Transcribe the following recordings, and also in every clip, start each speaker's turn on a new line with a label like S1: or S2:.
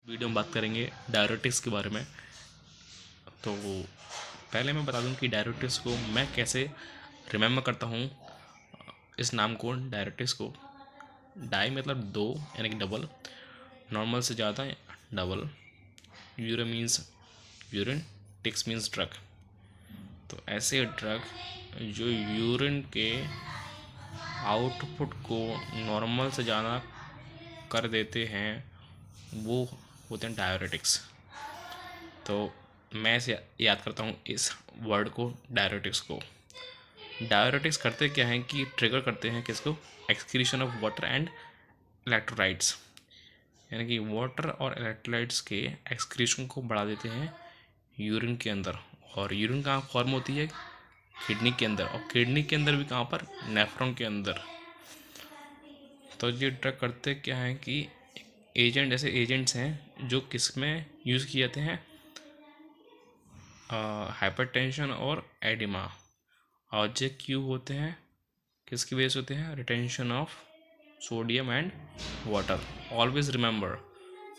S1: Video में बात करेंगे डायरेटिक्स के बारे में। तो पहले मैं बता दूं कि डायरेटिक्स को मैं कैसे रिमेम्बर करता हूं। इस नाम को डायरेटिक्स को, डाई मतलब दो यानी कि डबल, नॉर्मल से ज़्यादा डबल, यूरिन मीन्स यूरिन, टिक्स मीन्स ड्रग। तो ऐसे ड्रग जो यूरिन के आउटपुट को नॉर्मल से ज़्यादा कर देते हैं वो होते हैं डायरेटिक्स। तो मैं इसे याद करता हूँ इस वर्ड को, डायरेटिक्स को। डायरेटिक्स करते क्या हैं कि ट्रिगर करते हैं किसको, excretion of water and electrolytes, यानी कि वाटर और इलेक्ट्रोलाइट्स के एक्सक्रीशन को बढ़ा देते हैं यूरिन के अंदर। और यूरिन कहाँ फॉर्म होती है, किडनी के अंदर, और किडनी के अंदर भी कहाँ पर, नेफ्रॉन के अंदर। तो ये ड्रग करते क्या हैं कि एजेंट, ऐसे एजेंट्स हैं जो किस में यूज़ किए जाते हैं, हाइपरटेंशन और एडिमा। और जे क्यों होते हैं, किसकी वजह से होते हैं, retention of sodium and water. Always remember,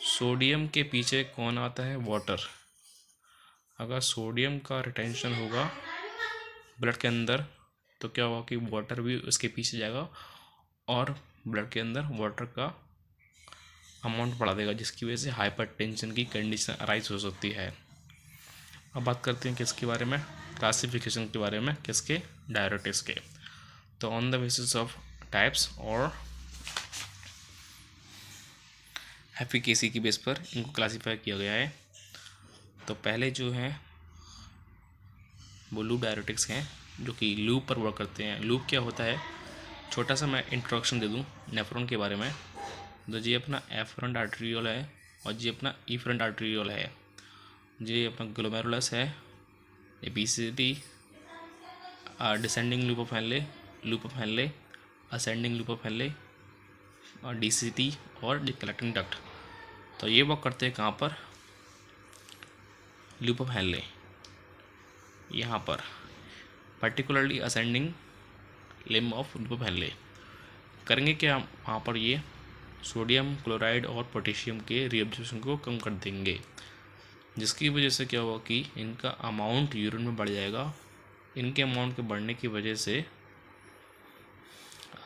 S1: sodium के पीछे कौन आता है, वाटर। अगर सोडियम का रिटेंशन होगा ब्लड के अंदर तो क्या होगा कि वाटर भी उसके पीछे जाएगा और ब्लड के अंदर वाटर का अमाउंट बढ़ा देगा, जिसकी वजह से हाइपरटेंशन की कंडीशन अराइज हो सकती है। अब बात करते हैं किसके बारे में, क्लासिफिकेशन के बारे में, किसके, डायरेटिक्स के। तो on the basis of types और एफिकेसी की बेस पर इनको क्लासीफाई किया गया है। तो पहले जो है वो लूप डायरेटिक्स हैं, जो कि लूप पर वर्क करते हैं। लूप क्या होता है, छोटा सा मैं इंट्रोडक्शन दे दूं नेफ्रॉन के बारे में। तो ये अपना एफरेंट आर्टेरियोल है और ये अपना इफरेंट आर्टेरियोल है। ये अपना ग्लोमेरुलस है, PCT, descending loop of Henle, ascending loop of Henle, और डीसीटी और कलेक्टिंग डक्ट। तो ये वर्क करते हैं कहाँ पर, लूप ऑफ हेनले, यहाँ पर particularly ascending limb of loop of Henley. करेंगे क्या वहाँ पर, ये सोडियम क्लोराइड और पोटेशियम के रीअब्जॉर्प्शन को कम कर देंगे, जिसकी वजह से क्या होगा कि इनका अमाउंट यूरिन में बढ़ जाएगा। इनके अमाउंट के बढ़ने की वजह से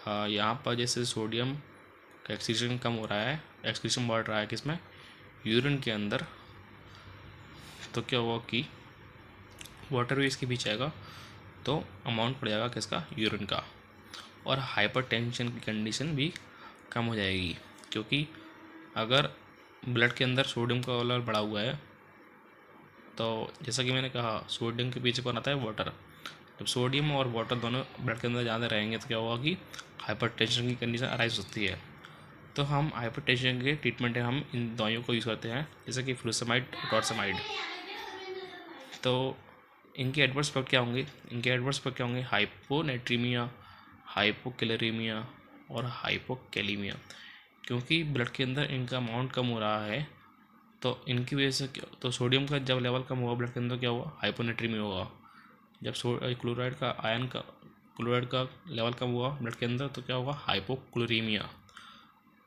S1: यहाँ पर जैसे सोडियम का एक्सक्रीशन कम हो रहा है, एक्सक्रीशन बढ़ रहा है किसमें, यूरिन के अंदर। तो क्या होगा कि वाटर भी इसके पीछे आएगा, तो अमाउंट बढ़ जाएगा किसका, यूरिन का। और हाइपरटेंशन की कंडीशन भी कम हो जाएगी, क्योंकि अगर ब्लड के अंदर सोडियम का लेवल बढ़ा हुआ है तो जैसा कि मैंने कहा सोडियम के पीछे कौन आता है, वाटर। जब सोडियम और वाटर दोनों ब्लड के अंदर ज़्यादा रहेंगे तो क्या होगा कि हाइपरटेंशन की कंडीशन अराइज होती है। तो हम हाइपरटेंशन के ट्रीटमेंट में हम इन दवाइयों को यूज़ करते हैं, जैसे कि फ्लूसमाइड, टॉर्समाइड। तो इनके एडवर्स पर क्या होंगे, इनके एडवर्स पर क्या होंगे, हाइपोनेट्रीमिया, हाइपोकैलोरीमिया और हाइपोकैलीमिया। क्योंकि ब्लड के अंदर इनका अमाउंट कम हो रहा है तो इनकी वजह से तो सोडियम का जब लेवल कम होगा ब्लड के अंदर क्या हुआ, हाइपोनेट्रीमिया होगा। जब क्लोराइड का आयन का क्लोराइड का लेवल कम हुआ ब्लड के अंदर तो क्या होगा, हाइपोक्लोरीमिया।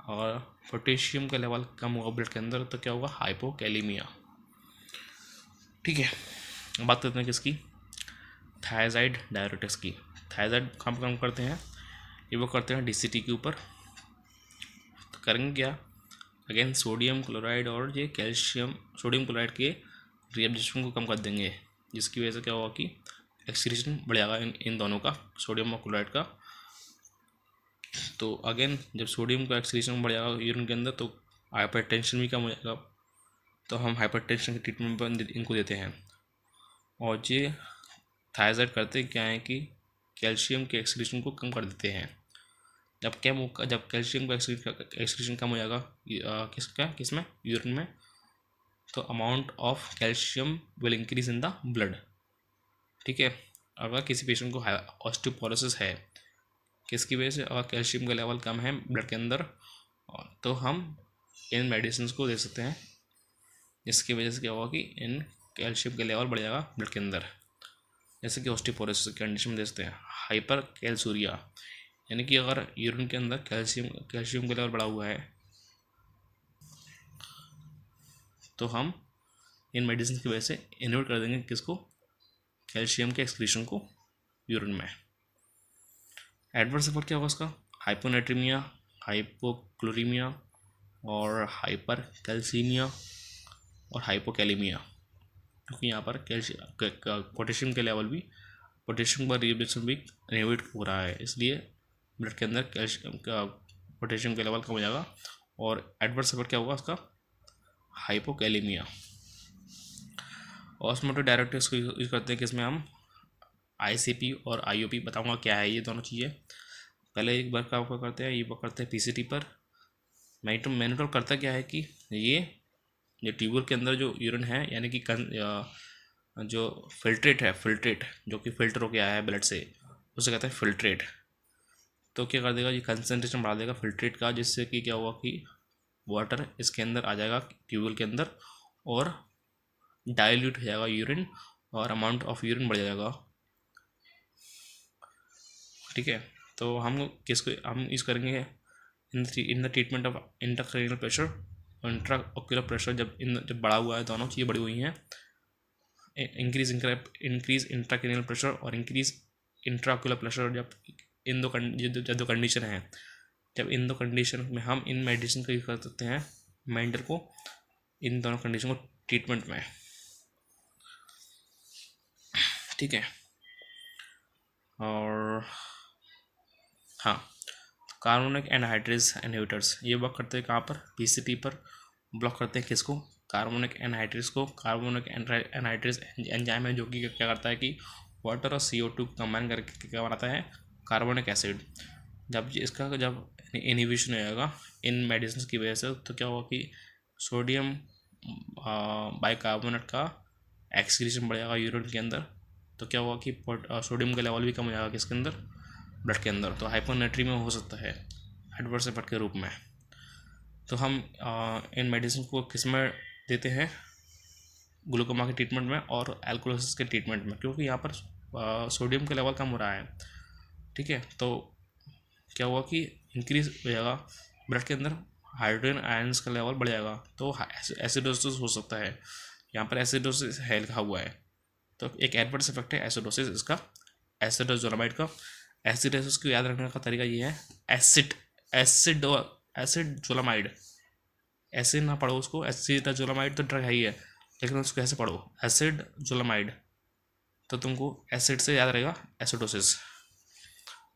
S1: और पोटेशियम का लेवल कम हुआ ब्लड के अंदर तो क्या होगा, हाइपोकैलीमिया। ठीक है, बात करते हैं किसकी, थायजाइड डायरेटिक्स की। थायजाइड कहाँ पर काम करते हैं, ये वो करते हैं डीसीटी के ऊपर। तो करेंगे क्या, अगेन सोडियम क्लोराइड और ये कैल्शियम, सोडियम क्लोराइड के रिएब्जॉर्प्शन को कम कर देंगे, जिसकी वजह से क्या होगा कि एक्सक्रीशन बढ़ जाएगा इन दोनों का, सोडियम और क्लोराइड का। तो अगेन जब सोडियम का एक्सक्रीशन बढ़ जाएगा यूरिन के अंदर तो हाइपरटेंशन भी कम हो जाएगा। तो हम हाइपरटेंशन के ट्रीटमेंट पर इनको देते हैं। और ये थायराइड करते क्या है कि कैल्शियम के एक्सक्रीशन को कम कर देते हैं। जब कैल्शियम का एक्सक्रीशन कम हो जाएगा किसमें, यूरिन में, तो amount of calcium will increase in the blood. ठीक है, अगर किसी पेशेंट को ऑस्टियोपोरोसिस है किसकी वजह से, अगर कैल्शियम का लेवल कम है ब्लड के अंदर तो हम इन मेडिसिन को दे सकते हैं, जिसकी वजह से क्या होगा कि इन कैल्शियम का लेवल बढ़ जाएगा ब्लड के अंदर। जैसे कि ऑस्टियोपोरोसिस कंडीशन में दे सकते हैं हाइपर कैल्सूरिया, यानी कि अगर यूरिन के अंदर कैल्शियम का लेवल बढ़ा हुआ है तो हम इन मेडिसिन की वजह से इनहिबिट कर देंगे किसको, कैल्शियम के एक्सक्रीशन को यूरिन में। एडवर्स इफेक्ट क्या होगा उसका, हाइपोनेट्रीमिया, हाइपोक्लोरीमिया और हाइपर कैल्सीमिया और हाइपोकैलेमिया, क्योंकि यहाँ पर कैल्शियम पोटेशियम के लेवल भी, पोटेशियम का रिएब्जॉर्प्शन भी इनहिबिट हो रहा है, इसलिए ब्लड के अंदर कैल्शियम का पोटेशियम का लेवल कम हो जाएगा। और एडवर्स इफेक्ट क्या होगा उसका, हाइपोकैलेमिया। ऑस्मोटिक डायरेक्टर्स को यूज करते हैं किसमें हम, आईसीपी और आईओपी, बताऊंगा क्या है ये दोनों चीज़ें। पहले एक बार क्या करते हैं, ये करते हैं पीसीटी पर। मैनिटोल करता क्या है कि ये ट्यूबुल के अंदर जो यूरिन है, यानी कि जो फिल्ट्रेट है, फिल्ट्रेट जो कि फिल्टर होकर आया है ब्लड से, उसे कहते हैं फिल्ट्रेट। तो क्या कर देगा, ये कंसनट्रेशन बढ़ा देगा फिल्ट्रेट का, जिससे कि क्या हुआ कि वाटर इसके अंदर आ जाएगा ट्यूबुल के अंदर और डाइल्यूट हो जाएगा यूरिन, और अमाउंट ऑफ यूरिन बढ़ जाएगा। ठीक है, तो हम यूज़ करेंगे in the treatment of intracranial pressure और इंट्राओक्यूलर प्रेशर। जब बढ़ा हुआ है, दोनों चीज़ें बढ़ी हुई हैं, इंक्रीज इंट्राक्रेनियल प्रेशर और इंक्रीज इंट्राओक्यूलर प्रेशर, जब इन दो कंडीशन है, जब इन दो कंडीशन में हम इन मेडिसिन का यूज़ कर सकते हैं मेंडल को, इन दोनों कंडीशन को ट्रीटमेंट में। ठीक है, और हाँ, कार्बोनिक एनहाइड्रेज इनहिबिटर्स ये वर्क करते हैं कहाँ पर, पीसीटी पर। ब्लॉक करते हैं किसको, कार्बोनिक एनहाइड्रेज को। कार्बोनिक एनहाइड्रेज एंजाइम है जो कि क्या करता है कि वाटर और CO2 कंबाइन करके क्या बनाता है, कार्बोनिक एसिड। जब इनहिबिशन हो जाएगा इन मेडिसिन की वजह से, तो क्या होगा कि सोडियम बाइकार्बोनेट का एक्सक्रीशन बढ़ जाएगा यूरिन के अंदर। तो क्या होगा कि सोडियम का लेवल भी कम हो जाएगा किसके अंदर, ब्लड के अंदर। तो हाइपोनेट्रीमिया हो सकता है एडवर्स इफेक्ट के रूप में। तो हम इन मेडिसिन को किस में देते हैं, ग्लूकोमा के ट्रीटमेंट में और एल्कोलिसिस के ट्रीटमेंट में, क्योंकि यहाँ पर सोडियम का लेवल कम हो रहा है। ठीक है, तो क्या हुआ कि इंक्रीज हो जाएगा ब्लड के अंदर, हाइड्रोजन आयंस का लेवल बढ़ जाएगा, तो एसिडोसिस हो सकता है। यहाँ पर एसिडोसिस है लिखा हुआ है, तो एक एडवर्स इफेक्ट है एसिडोसिस इसका, एसिडोजोलामाइड का। एसिडोसिस को याद रखने का तरीका ये है, एसिडोजोलामाइड, ऐसे ना पढ़ो उसको, एसिडोजोलामाइड तो ड्रग है ही है, लेकिन उसको ऐसे पढ़ो एसिडोजोलामाइड, तो तुमको एसिड से याद रहेगा एसिडोसिस।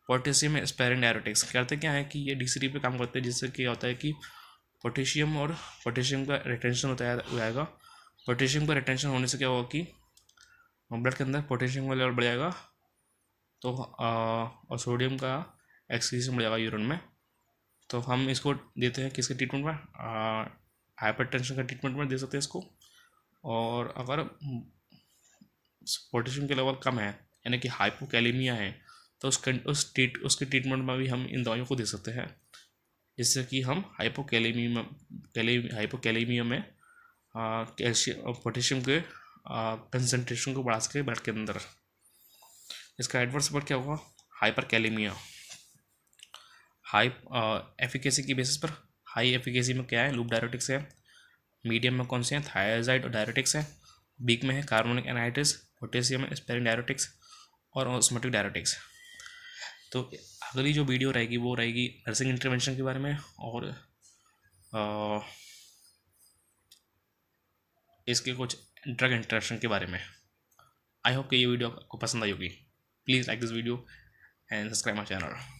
S1: पोटेशियम स्पेरिंग डायरेटिक्स करते क्या है कि ये DCT पे काम करते हैं, जिससे क्या होता है कि पोटेशियम का रिटेंशन होता जाएगा। पोटेशियम का रिटेंशन होने से क्या होगा कि ब्लड के अंदर पोटेशियम का लेवल बढ़ जाएगा, तो और सोडियम का एक्सक्रीशन बढ़ जाएगा यूरिन में। तो हम इसको देते हैं किसके ट्रीटमेंट में, हाइपरटेंशन का ट्रीटमेंट में दे सकते हैं इसको। और अगर पोटेशियम के लेवल कम है, यानी कि हाइपोकैलेमिया है, तो उसके ट्रीटमेंट में भी हम इन दवाइयों को दे सकते हैं, जिससे कि हम हाइपोकैलेमिया में कैल्शियम पोटेशियम के कंसनट्रेशन को बढ़ा सके ब्लड के अंदर। इसका एडवर्स इफेक्ट क्या होगा, हाइपरकैलेमिया। हाई एफिकेसी की बेसिस पर, हाई एफिकेसी में क्या है, लूप डायरेटिक्स है। मीडियम में कौन से हैं, थायराइड और डायरेटिक्स है। वीक में है carbonic anhydrase, potassium sparing diuretics और ऑस्मोटिक डायरेटिक्स। तो अगली जो वीडियो रहेगी वो रहेगी नर्सिंग इंटरवेंशन के बारे में और इसके कुछ ड्रग इंटरेक्शन के बारे में। आई होप कि ये वीडियो आपको पसंद आई होगी। Please like this video and subscribe my channel.